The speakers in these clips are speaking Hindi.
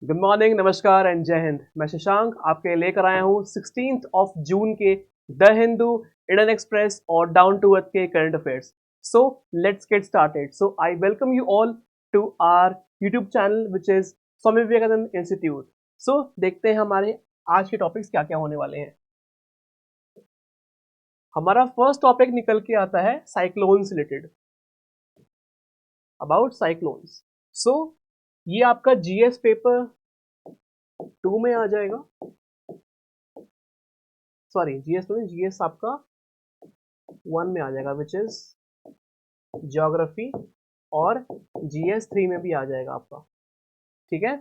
गुड मॉर्निंग, नमस्कार एंड जय हिंद। मैं शशांक आपके लेकर आया हूँ 16th ऑफ जून के द हिंदू, इंडियन एक्सप्रेस और डाउन टू अर्थ के current affairs. So let's get started. So I welcome you all to our YouTube channel which is Swami Vivekananda institute. सो देखते हैं हमारे आज के टॉपिक्स क्या क्या होने वाले हैं। हमारा फर्स्ट टॉपिक निकल के आता है साइक्लोन से रिलेटेड, अबाउट साइक्लोन्स। सो ये आपका जीएस पेपर 2 में आ जाएगा। सॉरी, जीएस तो नहीं, जीएस आपका 1 में आ जाएगा विच इज ज्योग्राफी, और जीएस 3 में भी आ जाएगा आपका। ठीक है,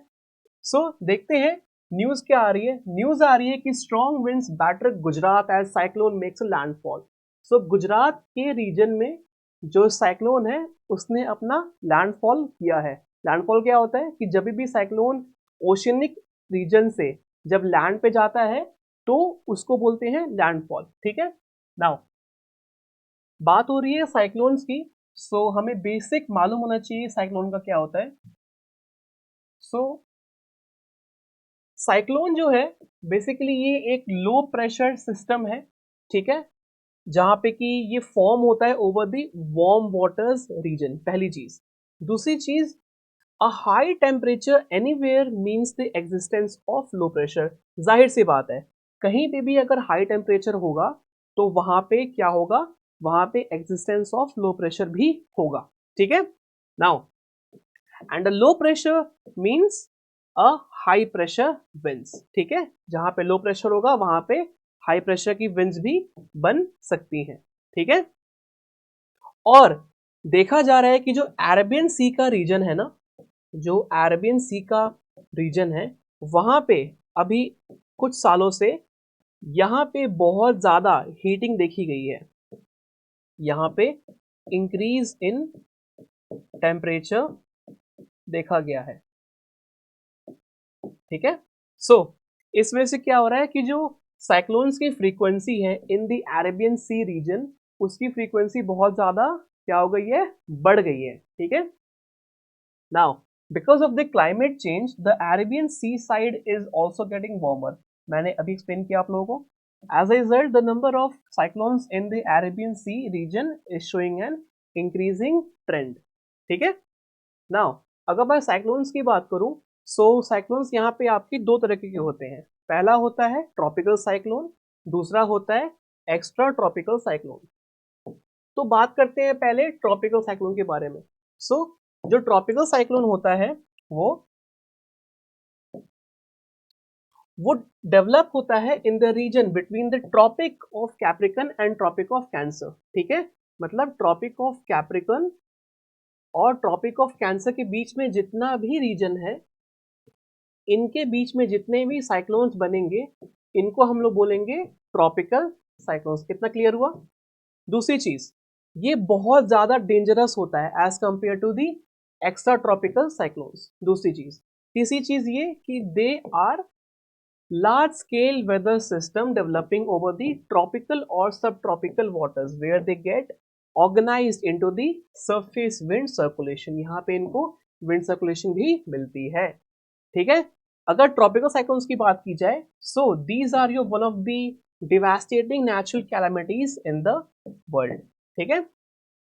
सो देखते हैं न्यूज क्या आ रही है। न्यूज आ रही है कि strong winds batter Gujarat as cyclone makes a landfall. So Gujarat के रीजन में जो साइक्लोन है उसने अपना लैंडफॉल किया है। लैंडफॉल क्या होता है कि जब भी साइक्लोन ओशियनिक रीजन से जब लैंड पे जाता है तो उसको बोलते हैं लैंडफॉल। ठीक है, नाउ बात हो रही है साइक्लोन्स की। सो हमें बेसिक मालूम होना चाहिए साइक्लोन का क्या होता है। सो साइक्लोन जो है बेसिकली ये एक लो प्रेशर सिस्टम है। ठीक है, जहां पे कि ये फॉर्म होता है over the warm waters region, पहली चीज। दूसरी चीज, a high temperature anywhere means the existence of low pressure. जाहिर सी बात है, कहीं पे भी अगर हाई टेम्परेचर होगा तो वहां पे क्या होगा, वहां पे एग्जिस्टेंस ऑफ लो प्रेशर भी होगा। ठीक है, now and low pressure means a high pressure winds. ठीक है, जहां पे लो प्रेशर होगा वहां पे हाई प्रेशर की विंड्स भी बन सकती हैं। ठीक है, और देखा जा रहा है कि जो अरेबियन सी का रीजन है ना, जो अरेबियन सी का रीजन है वहां पे अभी कुछ सालों से यहाँ पे बहुत ज्यादा हीटिंग देखी गई है। यहाँ पे इंक्रीज इन टेम्परेचर देखा गया है। ठीक है, सो इसमें से क्या हो रहा है कि जो साइक्लोन्स की फ्रीक्वेंसी है in the Arabian sea region, उसकी फ्रीक्वेंसी बहुत ज्यादा क्या हो गई है, बढ़ गई है। ठीक है, now because of the climate change the Arabian sea side is also getting warmer. मैंने अभी एक्सप्लेन किया आप लोगों को। As a result the number of cyclones in the Arabian Sea region is showing an increasing trend। ठीक है, नाउ अगर मैं साइक्लोन्स की बात करूं, सो साइक्लोन्स यहाँ पे आपकी दो तरह के होते हैं। पहला होता है ट्रॉपिकल साइक्लोन, दूसरा होता है एक्स्ट्रा ट्रॉपिकल साइक्लोन। तो बात करते हैं पहले ट्रॉपिकल साइक्लोन के बारे में। सो जो ट्रॉपिकल साइक्लोन होता है वो वो डेवलप होता है in the region between the tropic of Capricorn and tropic of Cancer. ठीक है, मतलब ट्रॉपिक ऑफ कैप्रिकन और ट्रॉपिक ऑफ कैंसर के बीच में जितना भी रीजन है, इनके बीच में जितने भी साइक्लोन्स बनेंगे इनको हम लोग बोलेंगे ट्रॉपिकल साइक्लोन्स। कितना क्लियर हुआ? दूसरी चीज, ये बहुत ज्यादा डेंजरस होता है as compare to the extra tropical cyclones. दूसरी चीज, तीसरी चीज ये कि they are large scale weather system developing over the tropical or subtropical waters where they get organized into the surface wind circulation। यहाँ पे इनको wind circulation भी मिलती है। ठीक है, अगर ट्रॉपिकल साइक्लोन्स की बात की जाए, so these are your one of the devastating natural calamities in the world. ठीक है,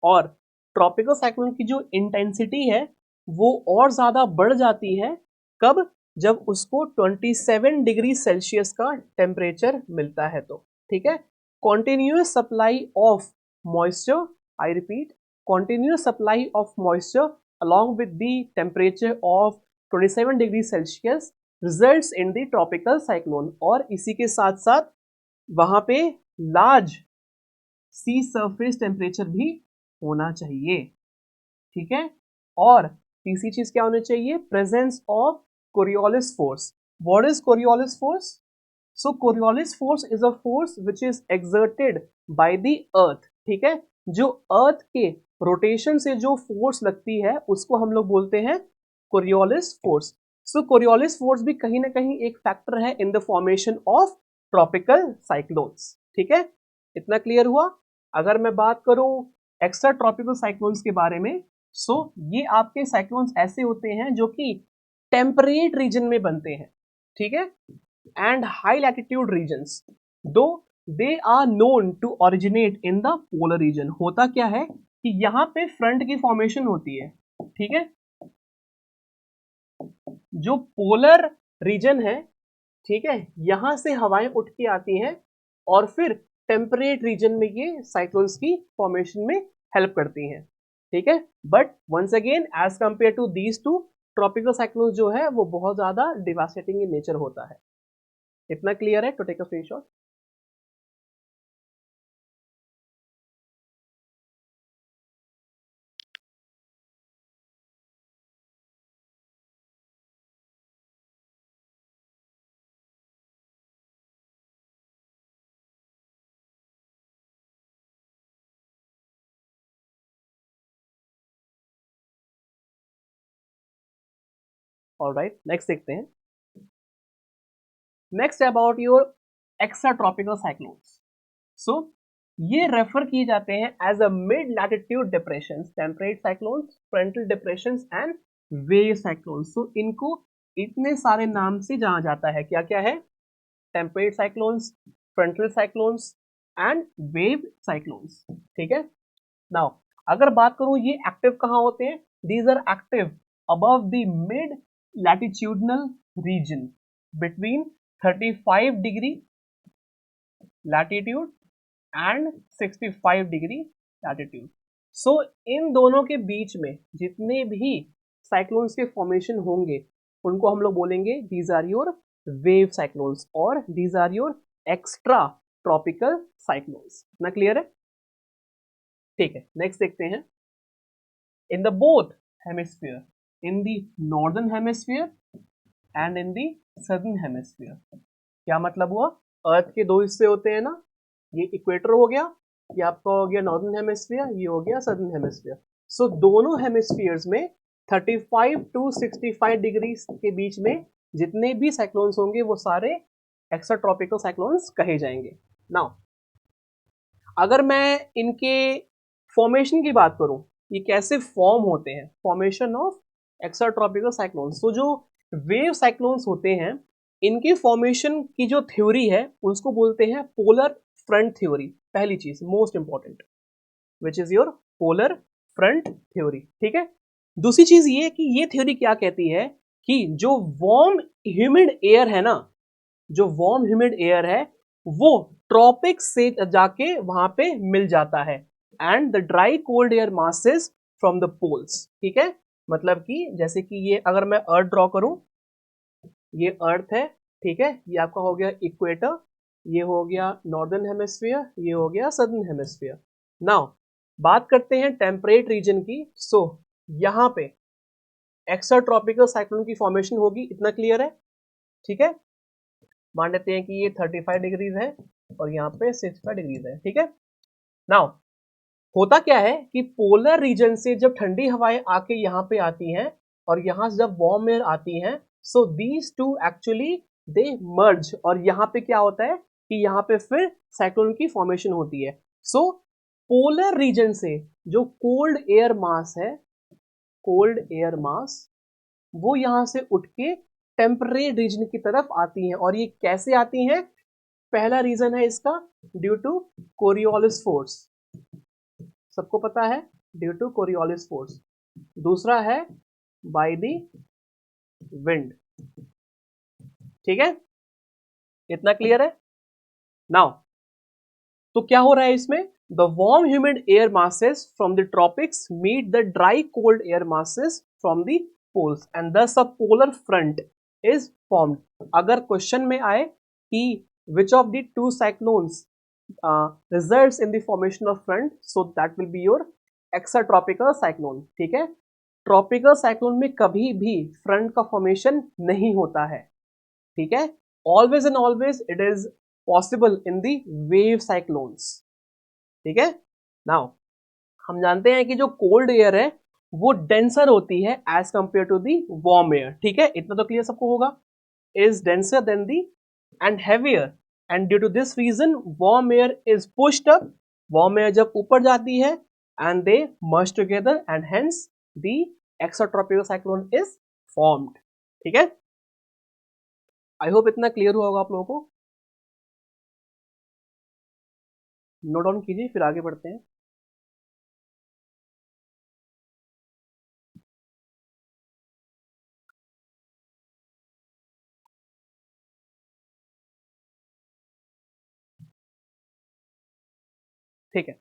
और ट्रॉपिकल साइक्लोन की जो इंटेंसिटी है वो और ज्यादा बढ़ जाती है कब, जब उसको 27 डिग्री सेल्सियस का टेम्परेचर मिलता है तो। ठीक है, continuous supply of moisture, I repeat, continuous supply of moisture along with the temperature of 27 degree Celsius results in the tropical cyclone. और इसी के साथ साथ वहां पे लार्ज सी सरफेस टेम्परेचर भी होना चाहिए। ठीक है, और तीसरी चीज क्या होनी चाहिए, presence of Coriolis force. What is Coriolis force? So Coriolis force is a force which is exerted by the earth. ठीक है, जो अर्थ के रोटेशन से जो फोर्स लगती है उसको हम लोग बोलते हैं कोरियोलिस फोर्स। सो कोरियोलिस फोर्स भी कहीं ना कहीं एक फैक्टर है in the formation of tropical cyclones. ठीक है, इतना क्लियर हुआ? अगर मैं बात करूं एक्स्ट्रा ट्रॉपिकल साइक्लोन्स के बारे में, सो ये आपके साइक्लोन्स ऐसे होते हैं जो कि टेम्परेट रीजन में बनते हैं, ठीक है, and high latitude regions, though they are known to originate in the polar region. होता क्या है कि यहाँ पे फ्रंट की फॉर्मेशन होती है, ठीक है, जो पोलर रीजन है, ठीक है, यहां से हवाएं उठ के आती हैं और फिर टेम्परेट रीजन में ये साइक्लोन्स की फॉर्मेशन में हेल्प करती हैं, ठीक है। But once again as compare to these two, tropical cyclones जो है वो बहुत ज्यादा डिवास्टेटिंग इन नेचर होता है। इतना क्लियर है? To take a screenshot. Alright, next देखते हैं। Next about your extra tropical cyclones. So ये रेफर किए जाते हैं as a mid latitude depressions, temperate cyclones, frontal depressions and wave cyclones. So इनको इतने सारे नाम से जाना जाता है। क्या क्या है? Temperate cyclones, frontal cyclones and wave cyclones, ठीक है। नाउ अगर बात करूं ये एक्टिव कहां होते हैं, these are active above the mid latitudinal region between 35 degree latitude and 65 degree latitude. So इन दोनों के बीच में जितने भी साइक्लोन्स के फॉर्मेशन होंगे उनको हम लोग बोलेंगे these are your wave cyclones और these are your extra tropical cyclones. ना क्लियर है? ठीक है, नेक्स्ट देखते हैं। In the both hemisphere, in the northern hemisphere and in the southern hemisphere. क्या मतलब हुआ? अर्थ के दो हिस्से होते हैं ना, ये इक्वेटर हो गया, ये आपका हो गया नॉर्दर्न हेमिस्फीयर, ये हो गया सदर्न हेमिस्फीयर। सो दोनों हेमिस्फीयर्स में 35 टू 65 डिग्री के बीच में जितने भी साइक्लोन्स होंगे वो सारे एक्स्ट्रा ट्रॉपिकल साइक्लोन्स कहे जाएंगे। नाउ अगर मैं इनके फॉर्मेशन की बात करूं, ये कैसे फॉर्म होते हैं, formation of extra tropical cyclones. तो जो वेव साइक्लोन्स होते हैं इनकी फॉर्मेशन की जो थ्योरी है उसको बोलते हैं पोलर फ्रंट थ्योरी। पहली चीज most important, which is your polar front theory, ठीक है। दूसरी चीज ये कि ये थ्योरी क्या कहती है कि जो वार्म ह्यूमिड एयर है ना, जो वार्म ह्यूमिड एयर है वो ट्रॉपिक्स से जाके वहां पे मिल जाता है and the dry cold air masses from the poles, ठीक है। मतलब कि जैसे कि ये अगर मैं अर्थ ड्रॉ करूं, ये अर्थ है, ठीक है, ये आपका हो गया इक्वेटर, ये हो गया नॉर्दर्न हेमिस्फीयर, ये हो गया सदर्न हेमिस्फीयर। नाउ बात करते हैं टेम्परेट रीजन की। सो यहां पे एक्स्ट्रा ट्रॉपिकल साइक्लोन की फॉर्मेशन होगी। इतना क्लियर है? ठीक है, मान लेते हैं कि ये 35 डिग्रीज है और यहाँ पे 65 डिग्रीज है, ठीक है। नाउ होता क्या है कि पोलर रीजन से जब ठंडी हवाएं आके यहाँ पे आती हैं और यहाँ से जब वार्म एयर आती हैं, so these two actually they merge और यहाँ पे क्या होता है कि यहाँ पे फिर साइक्लोन की फॉर्मेशन होती है। सो पोलर रीजन से जो कोल्ड एयर मास है, कोल्ड एयर मास, वो यहाँ से उठ के टेम्परेट रीजन की तरफ आती हैं। और ये कैसे आती हैं? पहला रीजन है इसका ड्यू टू कोरियोलिस फोर्स, सबको पता है, ड्यू टू कोरियोलिस फोर्स। दूसरा है बाय द विंड, ठीक है। इतना क्लियर है? नाउ तो क्या हो रहा है इसमें? The warm humid air masses from the tropics meet the dry cold air masses from the poles and thus a polar front is formed. अगर क्वेश्चन में आए कि which of the two cyclones results in the formation of front, so that will be your extratropical cyclone, ठीक है। ट्रॉपिकल साइक्लोन में कभी भी फ्रंट का फॉर्मेशन नहीं होता है, ठीक है। Always and always it is possible in the wave cyclones, ठीक है। नाउ हम जानते हैं कि जो कोल्ड एयर है वो डेंसर होती है as compare to the warm air, ठीक है। इतना तो क्लियर सबको होगा, is denser than the and heavier and due to this reason warm air is pushed up. Warm air जब ऊपर जाती है and they merge together and hence the extratropical cyclone is formed, ठीक है, आई होप इतना क्लियर हुआ होगा आप लोगों को। नोट डाउन कीजिए, फिर आगे बढ़ते हैं। ठीक है,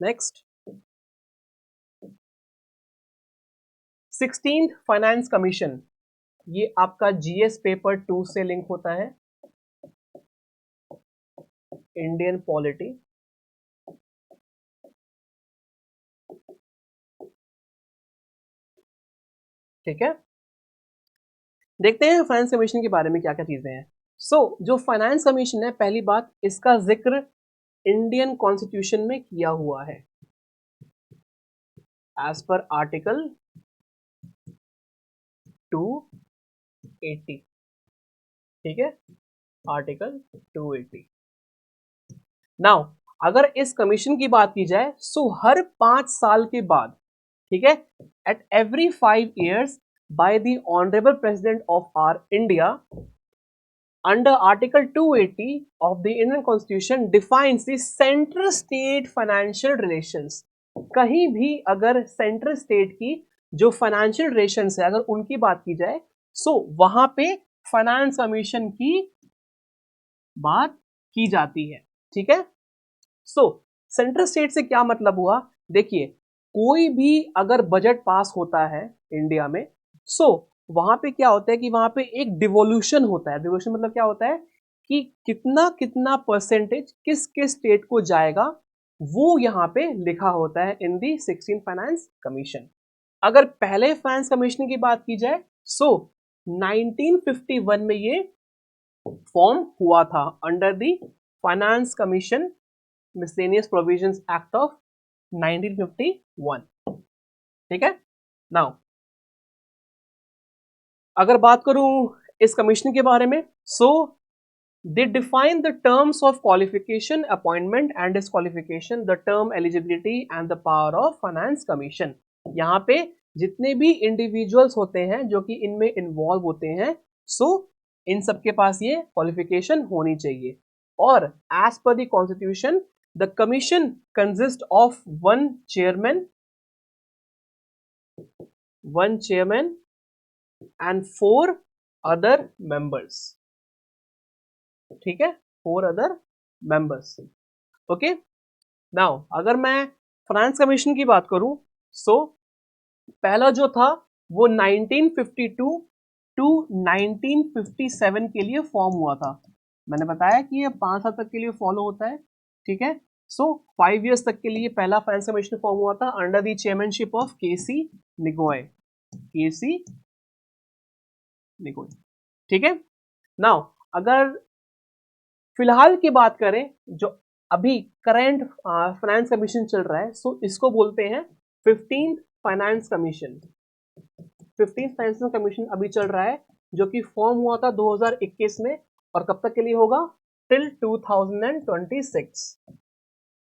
नेक्स्ट 16th फाइनेंस कमीशन, ये आपका जीएस पेपर 2 से लिंक होता है, इंडियन पॉलिटी। ठीक है, देखते हैं फाइनेंस कमीशन के बारे में क्या क्या चीजें हैं। जो फाइनेंस कमीशन है, पहली बात इसका जिक्र इंडियन कॉन्स्टिट्यूशन में किया हुआ है एज पर आर्टिकल 280। ठीक है, आर्टिकल 280। नाउ अगर इस कमीशन की बात की जाए, हर 5 साल के बाद, ठीक है, at every 5 years by the honourable president of our India under article 280 of the Indian Constitution defines the central state financial relations। कहीं भी अगर सेंट्रल स्टेट की जो फाइनेंशियल रिलेशंस है अगर उनकी बात की जाए, वहां पे फाइनेंस कमीशन की बात की जाती है। ठीक है, सेंट्रल स्टेट से क्या मतलब हुआ, देखिए कोई भी अगर बजट पास होता है इंडिया में, वहां पे क्या होता है कि वहां पे एक डिवोल्यूशन होता है। डिवोल्यूशन मतलब क्या होता है कि कितना कितना परसेंटेज किस किस स्टेट को जाएगा, वो यहाँ पे लिखा होता है इन दी 16 फाइनेंस कमीशन। अगर पहले फाइनेंस कमीशन की बात की जाए, 1951 में ये फॉर्म हुआ था under the finance commission miscellaneous provisions act of 1951। ठीक है, नाउ अगर बात करूं इस कमीशन के बारे में, दे define the terms of qualification, appointment and disqualification, the term eligibility and the power of finance commission. यहाँ पे जितने भी इंडिविजुअल्स होते हैं जो कि इनमें इन्वॉल्व होते हैं, इन सबके पास ये क्वालिफिकेशन होनी चाहिए। और as per the constitution the commission consist of one chairman and 4 other members। ठीक है, 4 other members। ओके, नाउ अगर मैं फाइनेंस कमीशन की बात करूं, पहला जो था वो 1952 टू 1957 के लिए फॉर्म हुआ था। मैंने बताया कि ये 5 साल तक के लिए फॉलो होता है। ठीक है, 5 years तक के लिए पहला फाइनेंस कमीशन फॉर्म हुआ था under the chairmanship of KC निगोय। ठीक है, नाउ अगर फिलहाल की बात करें, जो अभी करंट फाइनेंस कमीशन चल रहा है, इसको बोलते हैं 15th finance commission. 15th finance commission अभी चल रहा है, जो कि फॉर्म हुआ था 2021 में, और कब तक के लिए होगा, टिल 2026।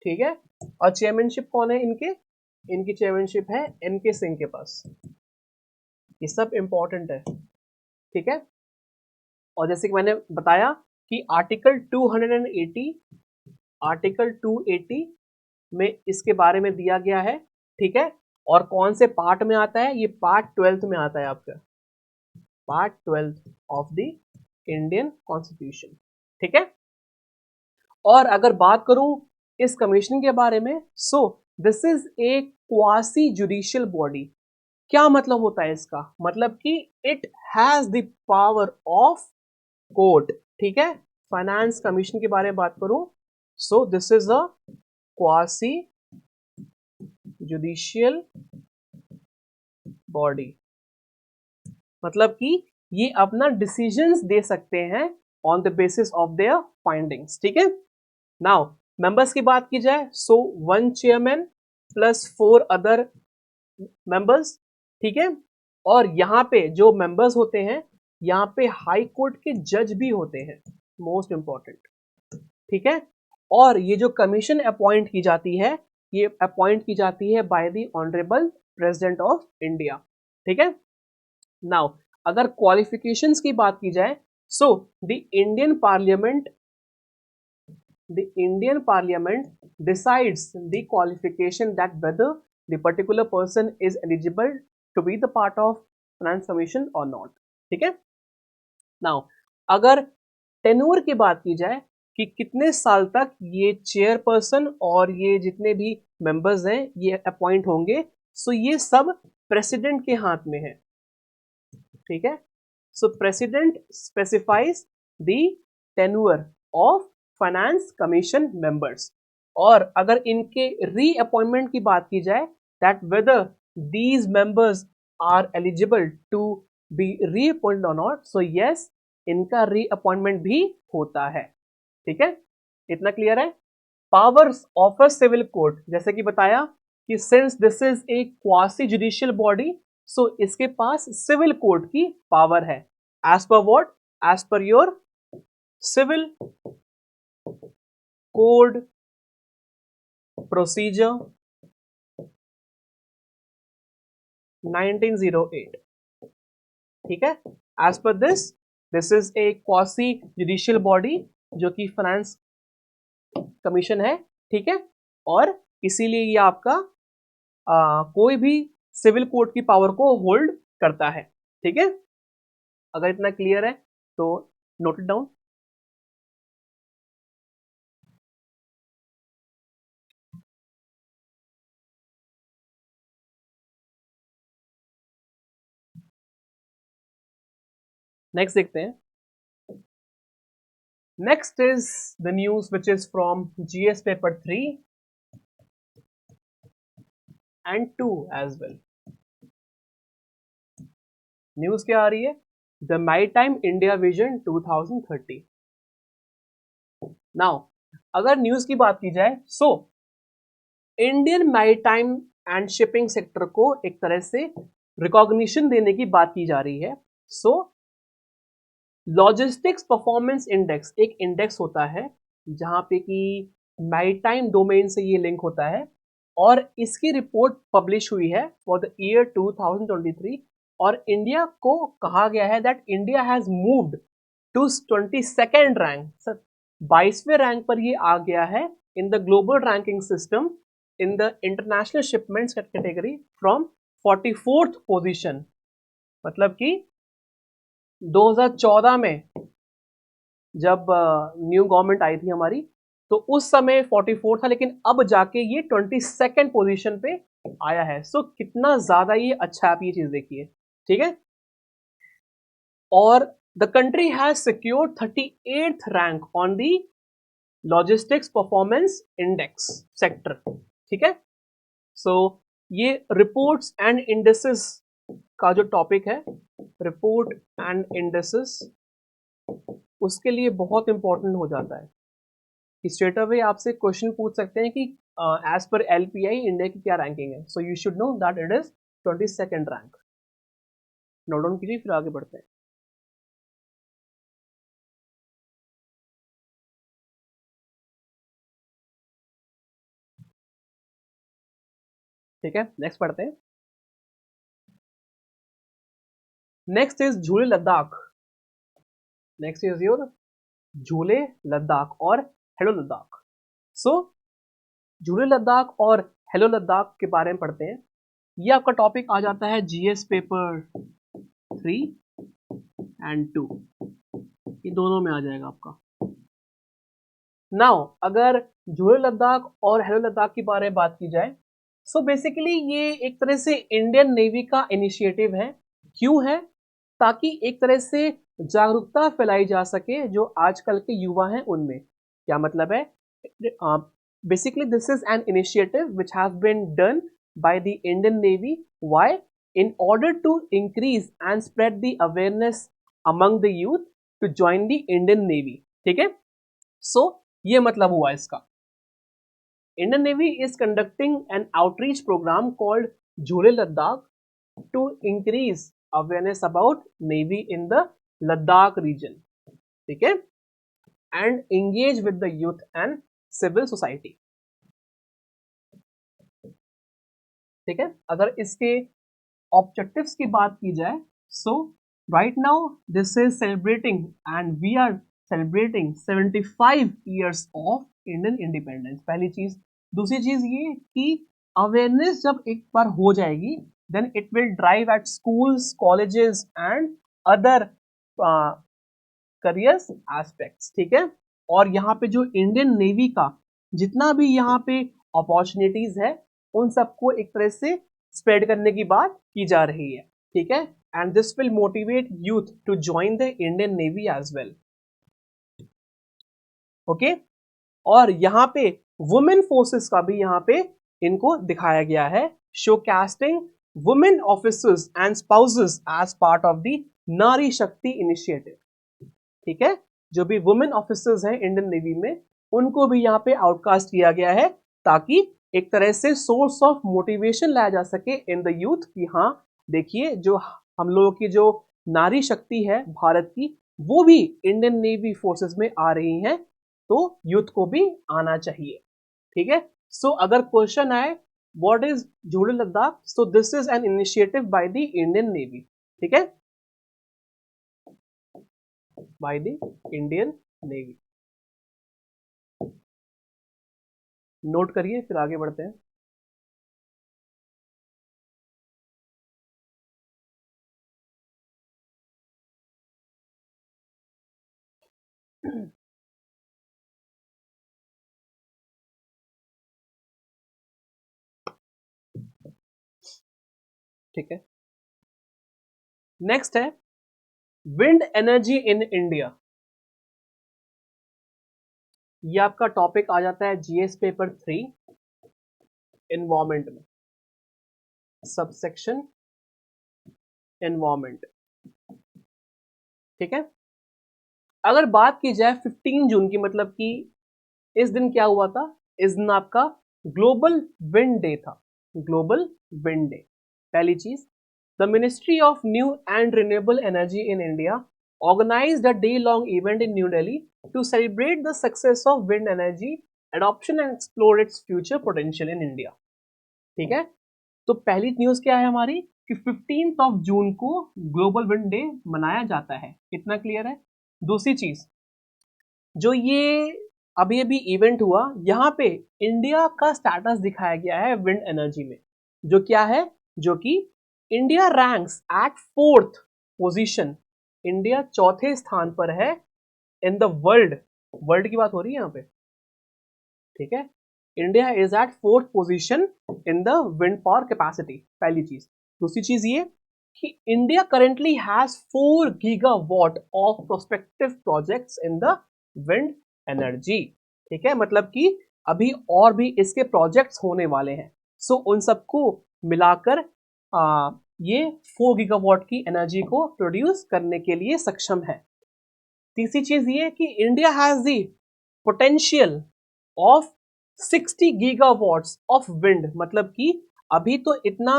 ठीक है, और चेयरमैनशिप कौन है इनकी चेयरमैनशिप है एनके सिंह के पास। ये सब इंपॉर्टेंट है। ठीक है, और जैसे कि मैंने बताया कि आर्टिकल 280 में इसके बारे में दिया गया है। ठीक है, और कौन से पार्ट में आता है, ये पार्ट 12th में आता है आपका, part 12th of the Indian constitution. ठीक है, और अगर बात करूं इस कमीशन के बारे में, this is a quasi judicial body. क्या मतलब होता है इसका, मतलब कि it has the power of court. ठीक है, फाइनेंस कमीशन के बारे में बात करूं, this is a quasi judicial body, मतलब कि ये अपना डिसीजंस दे सकते हैं on the basis of their findings. ठीक है, नाउ मेंबर्स की बात की जाए, 1 चेयरमैन प्लस 4 अदर मेंबर्स। ठीक है, और यहाँ पे जो मेंबर्स होते हैं, यहाँ पे हाई कोर्ट के जज भी होते हैं, मोस्ट इंपॉर्टेंट। ठीक है, और ये जो कमीशन अपॉइंट की जाती है, ये अपॉइंट की जाती है bye the honourable president of India. ठीक है, नाउ अगर क्वालिफिकेशंस की बात की जाए, so the Indian parliament decides the qualification that whether the particular person is eligible to be the part of finance commission or not. ठीक है. नाउ अगर टेन्योर की बात की जाए कि कितने साल तक ये चेयरपर्सन और ये जितने भी मेंबर्स हैं ये अपॉइंट होंगे, सो ये सब प्रेसिडेंट के हाथ में है. ठीक है. So president specifies the tenure of finance commission members. और अगर इनके रीअपॉइंटमेंट की बात की जाए, that whether these members are eligible to be reappointed और नॉट, सो यस, इनका रीअपॉइंटमेंट भी होता है. ठीक है, इतना क्लियर है. Powers of a civil court, जैसे कि बताया कि since this is a quasi judicial body, so इसके पास सिविल कोर्ट की पावर है. एज पर what? As per your civil code procedure 1908. ठीक है. As per this is a quasi judicial body जो कि फाइनेंस कमीशन है. ठीक है. और इसीलिए ये आपका कोई भी सिविल कोर्ट की पावर को होल्ड करता है. ठीक है. अगर इतना क्लियर है तो नोट इट डाउन. नेक्स्ट देखते हैं. Next is the news which is from GS paper 3 and 2 as well. News क्या आ रही है? The maritime India vision 2030. Now अगर न्यूज की बात की जाए, so Indian maritime and shipping sector को एक तरह से रिकॉग्निशन देने की बात की जा रही है. सो लॉजिस्टिक्स परफॉर्मेंस इंडेक्स एक इंडेक्स होता है जहां पे कि मैरीटाइम डोमेन से ये लिंक होता है, और इसकी रिपोर्ट पब्लिश हुई है फॉर द ईयर 2023. और इंडिया को कहा गया है that India has moved to 22nd rank. Sir 22वें रैंक पर ये आ गया है in the global ranking system in the international shipments category from 44th position. मतलब कि 2014 में जब न्यू गवर्नमेंट आई थी हमारी, तो उस समय 44 था, लेकिन अब जाके ये 22nd पोजीशन पे आया है. सो कितना ज्यादा ये अच्छा, आप ये चीज देखिए. ठीक है. और the country has secured 38th rank on the logistics performance index sector. ठीक है. सो ये रिपोर्ट्स एंड इंडेसेस का जो टॉपिक है, रिपोर्ट एंड इंडेसेस, उसके लिए बहुत इंपॉर्टेंट हो जाता है कि स्ट्रेट अवे आपसे क्वेश्चन पूछ सकते हैं कि एज पर एलपीआई इंडिया की क्या रैंकिंग है. So you should know that it is 22nd rank. Note down कीजिए, फिर आगे बढ़ते हैं. ठीक है, नेक्स्ट पढ़ते हैं. नेक्स्ट इज झूले लद्दाख. नेक्स्ट इज योर झूले लद्दाख और हेलो लद्दाख. सो झूले लद्दाख और हेलो लद्दाख के बारे में पढ़ते हैं. ये आपका टॉपिक आ जाता है जीएस पेपर 3 and 2, ये दोनों में आ जाएगा आपका. नाउ अगर झूले लद्दाख और हेलो लद्दाख के बारे में बात की जाए, सो बेसिकली ये एक तरह से इंडियन नेवी का इनिशिएटिव है. क्यों है? ताकि एक तरह से जागरूकता फैलाई जा सके जो आजकल के युवा हैं उनमें. क्या मतलब है? Basically this is an initiative which have been done by the Indian navy. Why? In order to increase and spread the awareness among the youth to join the Indian navy. ठीक है. सो ये मतलब हुआ इसका. Indian Navy is conducting an outreach program called Jhule Ladakh to increase awareness about Navy in the Ladakh region. ठीक है, and engage with the youth and civil society. ठीक है. अगर इसके ऑब्जेक्टिव्स की बात की जाए, सो Right now, this is celebrating, and we are celebrating 75 years of Indian independence. पहली चीज. दूसरी चीज ये कि अवेयरनेस जब एक बार हो जाएगी, then it will drive at schools, colleges and other careers aspects. ठीक है. और यहाँ पे जो इंडियन नेवी का जितना भी यहाँ पे अपॉर्चुनिटीज है, उन सबको एक तरह से स्प्रेड करने की बात की जा रही है. ठीक है. And this will motivate youth to join the Indian Navy as well. Okay? और यहाँ पे वुमेन फोर्सेस का भी यहाँ पे इनको दिखाया गया है, showcasing women officers and spouses as part of the नारी शक्ति इनिशिएटिव. ठीक है. जो भी वुमेन ऑफिसर्स हैं इंडियन नेवी में, उनको भी यहाँ पे आउटकास्ट किया गया है, ताकि एक तरह से सोर्स ऑफ मोटिवेशन लाया जा सके इन द यूथ कि हाँ देखिए, जो हम लोगों की जो नारी शक्ति है भारत की, वो भी इंडियन नेवी फोर्सेस में आ रही हैं, तो यूथ को भी आना चाहिए. ठीक है. सो अगर क्वेश्चन आए व्हाट इज जोड़े लद्दाख, सो this is an initiative by the Indian navy. ठीक है. Bye the Indian navy. Note करिए, फिर आगे बढ़ते हैं. ठीक है. नेक्स्ट है विंड एनर्जी इन इंडिया. ये आपका टॉपिक आ जाता है जीएस पेपर 3 एनवायरमेंट में, सबसेक्शन एनवायरमेंट. ठीक है. अगर बात की जाए 15 जून की, मतलब कि इस दिन क्या हुआ था, इस दिन आपका ग्लोबल विंड डे था. Global wind day. पहली चीज, the ministry of new and renewable energy in India organized a day-long event in New Delhi to celebrate the success of wind energy adoption and explore its future potential in India. ठीक है. तो पहली न्यूज क्या है हमारी कि 15 जून को ग्लोबल विंड डे मनाया जाता है. इतना क्लियर है. दूसरी चीज, जो ये अभी अभी इवेंट हुआ, यहाँ पे इंडिया का स्टेटस दिखाया गया है विंड एनर्जी में, जो क्या है, जो कि India ranks at 4th position. India चौथे स्थान पर है इन द वर्ल्ड. वर्ल्ड की बात हो रही है यहाँ पे. ठीक है. India is at 4th position in the wind power capacity. पहली चीज. दूसरी चीज ये कि India currently has 4 gigawatt of prospective projects in the wind energy. ठीक है. मतलब कि अभी और भी इसके प्रोजेक्ट्स होने वाले हैं. सो उन सबको मिलाकर ये 4 गीगावाट की एनर्जी को प्रोड्यूस करने के लिए सक्षम है. तीसरी चीज ये कि India has the potential of 60 gigawatts of wind. मतलब कि अभी तो इतना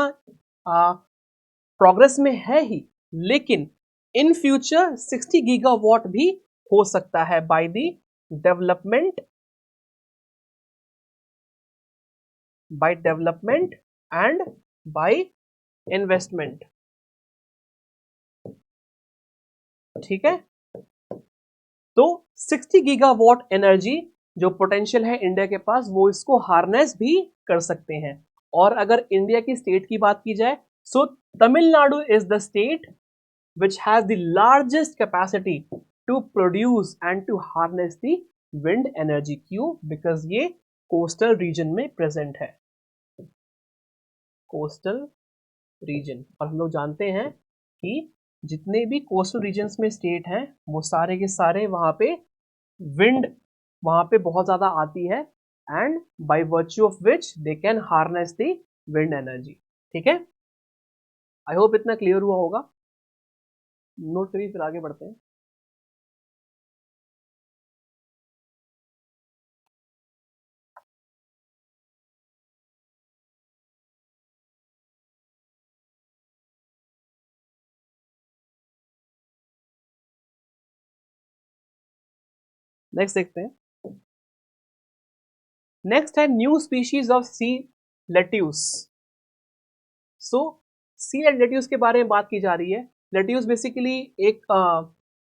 प्रोग्रेस में है ही, लेकिन इन फ्यूचर 60 गीगावाट भी हो सकता है by the development and by investment. ठीक है. तो 60 गीगावाट एनर्जी जो पोटेंशियल है इंडिया के पास, वो इसको हार्नेस भी कर सकते हैं. और अगर इंडिया की स्टेट की बात की जाए, so Tamil Nadu is the state which has the largest capacity to produce and to harness the wind energy. क्यों? बिकॉज ये कोस्टल रीजन में प्रेजेंट है. Coastal region. और हम लोग जानते हैं कि जितने भी कोस्टल रीजन्स में स्टेट हैं, वो सारे के सारे वहां पे विंड वहां पे बहुत ज्यादा आती है, and by virtue of which they can harness the wind energy. ठीक है. आई होप इतना क्लियर हुआ होगा. नोट करिए, फिर आगे बढ़ते हैं. नेक्स्ट देखते हैं. नेक्स्ट है new species of sea lettuce. So sea lettuce के बारे में बात की जा रही है. लेट्यूस बेसिकली एक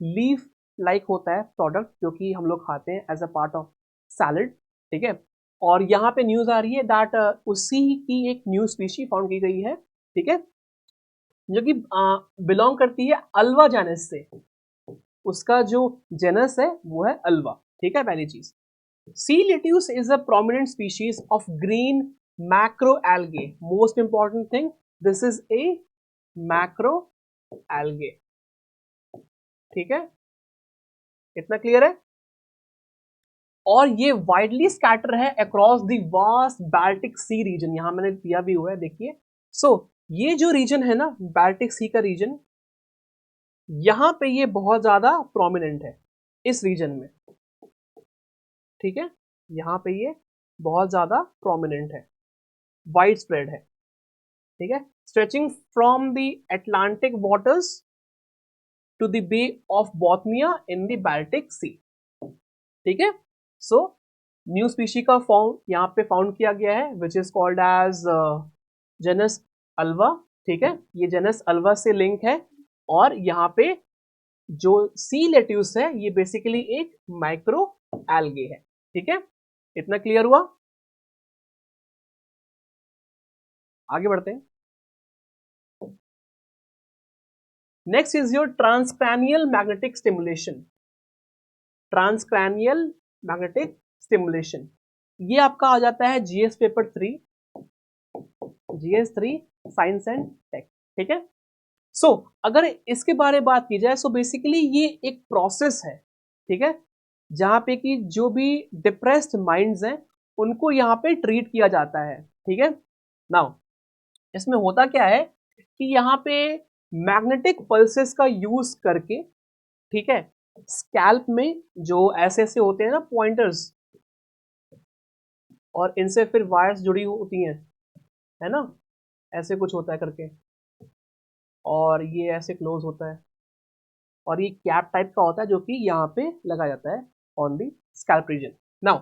लीफ लाइक होता है प्रोडक्ट जो कि हम लोग खाते हैं as a part of salad, ठीक है। और यहाँ पे न्यूज आ रही है दैट उसी की एक न्यू स्पीशी फाउंड की गई है, ठीक है, जो कि बिलोंग करती है अल्वा जेनस से। उसका जो जेनस है वो है अल्वा, ठीक है, पहली चीज। Sea lettuce is a prominent species of green macro algae. Most important thing, this is a macro algae, ठीक है, इतना क्लियर है। और ये वाइडली स्कैटर है across the vast Baltic sea region, यहां मैंने दिया भी हुआ है, देखिए। सो ये जो रीजन है ना, बाल्टिक सी का रीजन, यहां पे ये बहुत ज्यादा प्रोमिनेंट है इस रीजन में, ठीक है, यहां पे ये बहुत ज्यादा प्रोमिनेंट है, वाइड स्प्रेड है, ठीक है, stretching from the Atlantic waters to the bay of Bothnia in the Baltic sea, ठीक है। सो न्यू स्पीशी का फॉर्म यहाँ पे फाउंड किया गया है which is called as genus Ulva, ठीक है, ये जेनस अल्वा से लिंक है। और यहाँ पे जो सी लेट्यूस है ये बेसिकली एक माइक्रो एल्गे है, ठीक है, इतना क्लियर हुआ। आगे बढ़ते हैं। Next is your transcranial magnetic stimulation. Transcranial magnetic stimulation, ये आपका आ जाता है GS paper 3, GS3 science and tech, ठीक है। सो अगर इसके बारे में बात की जाए, सो बेसिकली ये एक प्रोसेस है, ठीक है, जहां पे कि जो भी डिप्रेस्ड माइंड्स हैं उनको यहाँ पे ट्रीट किया जाता है, ठीक है। नाउ इसमें होता क्या है कि यहाँ पे मैग्नेटिक पल्सेस का यूज करके, ठीक है, स्कैल्प में जो ऐसे ऐसे होते हैं ना पॉइंटर्स, और इनसे फिर वायर्स जुड़ी होती हैं, है ना, ऐसे कुछ होता है करके, और ये ऐसे क्लोज होता है, और ये कैप टाइप का होता है जो कि यहाँ पे लगा जाता है on the scalp region. Now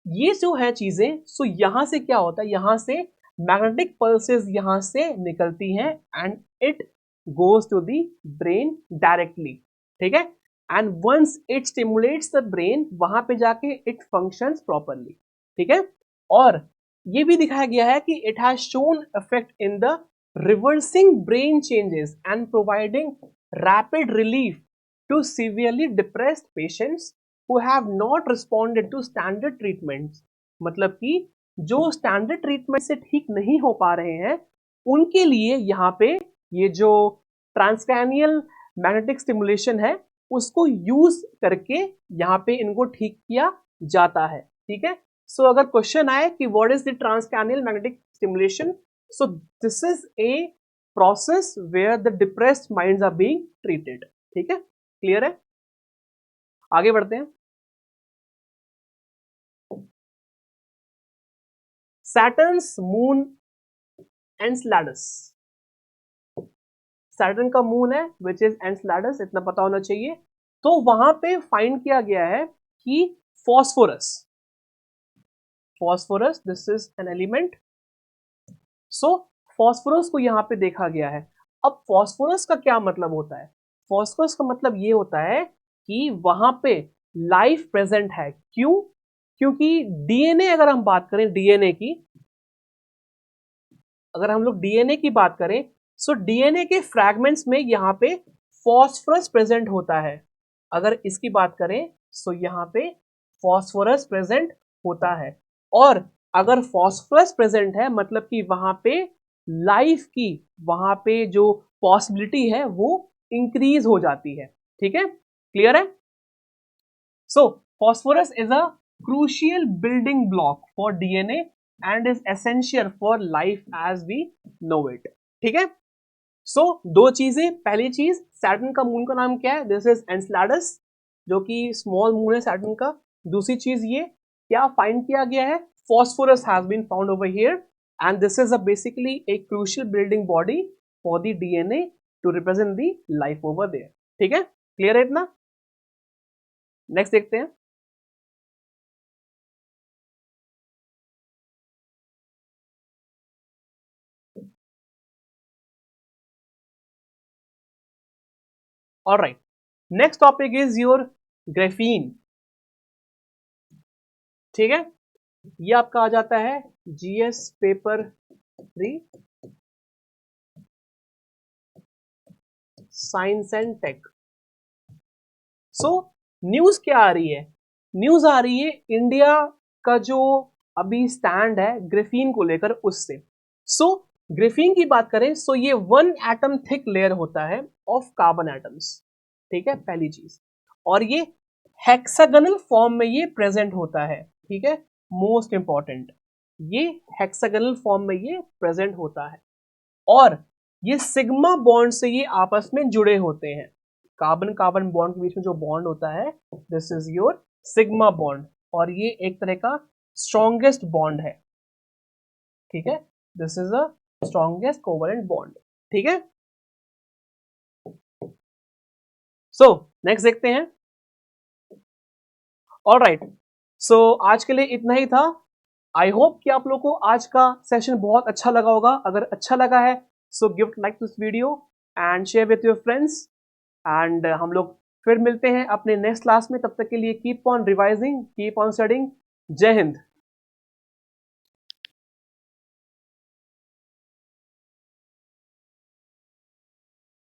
ये जो है चीजें, सो यहां से क्या होता है, यहां से मैग्नेटिक पल्सेस यहां से निकलती हैं and it goes to the brain directly, ठीक है, and once it stimulates the brain, वहां पे जाके इट फंक्शंस प्रॉपरली, ठीक है। और ये भी दिखाया गया है कि it has shown effect in the reversing brain changes and providing rapid relief to severely depressed patients who have not responded to standard treatments। मतलब कि जो स्टैंडर्ड ट्रीटमेंट से ठीक नहीं हो पा रहे हैं उनके लिए यहाँ पे ये जो ट्रांसक्रैनियल मैग्नेटिक स्टिमुलेशन है उसको यूज करके यहाँ पे इनको ठीक किया जाता है, ठीक है। सो अगर क्वेश्चन आए कि what is the transcranial magnetic stimulation, so this is a process where the depressed minds are being treated, ठीक है, क्लियर है। आगे बढ़ते हैं। Saturn's moon Enceladus, सैटर्न का मून है विच इज एनसेलाडस, इतना पता होना चाहिए। तो वहां पे फाइंड किया गया है कि phosphorus, phosphorus this is an element. So phosphorus को यहां पे देखा गया है। अब फॉस्फोरस का क्या मतलब होता है, फॉस्फोरस का मतलब ये होता है कि वहां पे लाइफ प्रेजेंट है। क्यों? क्योंकि डीएनए, अगर हम बात करें डीएनए की, अगर हम लोग डीएनए की बात करें, सो डीएनए के फ्रैगमेंट्स में यहाँ पे फॉस्फोरस प्रेजेंट होता है। अगर इसकी बात करें सो यहाँ पे फॉस्फोरस प्रेजेंट होता है, और अगर फॉस्फोरस प्रेजेंट है मतलब कि वहां पे लाइफ की, वहां पे जो पॉसिबिलिटी है वो इंक्रीज हो जाती है, ठीक है, क्लियर है। सो phosphorus is a crucial building block for DNA and is essential for life as we know it, ठीक है। सो दो चीजें, पहली चीज सैटर्न का मून का नाम क्या है, दिस इज एनसेलाडस, जो कि स्मॉल मून है सैटर्न का। दूसरी चीज ये क्या फाइंड किया गया है, phosphorus has been found over here and this is a basically a crucial building body for the DNA to represent the life over there, ठीक है, क्लियर है इतना। नेक्स्ट देखते हैं। Alright, next topic is your graphene. ठीक है, ये आपका आ जाता है GS paper 3 science and tech. So news क्या आ रही है? न्यूज आ रही है इंडिया का जो अभी स्टैंड है ग्राफीन को लेकर उससे। सो ग्राफीन की बात करें सो ये 1 एटम थिक लेयर होता है ऑफ कार्बन एटम्स। ठीक है, पहली चीज। और ये हेक्सागोनल फॉर्म में ये प्रेजेंट होता है। ठीक है, मोस्ट इंपॉर्टेंट, ये हेक्सागोनल फॉर्म में ये प्रेजेंट होता है और ये सिग्मा बॉन्ड से ये आपस में जुड़े होते हैं। कार्बन कार्बन बॉन्ड के बीच में जो बॉन्ड होता है this is your sigma bond और ये एक तरह का स्ट्रॉन्गेस्ट बॉन्ड है। ठीक है, this is a strongest covalent bond. ठीक है, सो नेक्स्ट देखते हैं। ऑलराइट, सो आज के लिए इतना ही था। आई होप कि आप लोगों को आज का सेशन बहुत अच्छा लगा होगा। अगर अच्छा लगा है so give like this video and share with your friends and हम लोग फिर मिलते हैं अपने नेक्स्ट क्लास में। तब तक के लिए keep on revising, keep on studying. जय हिंद।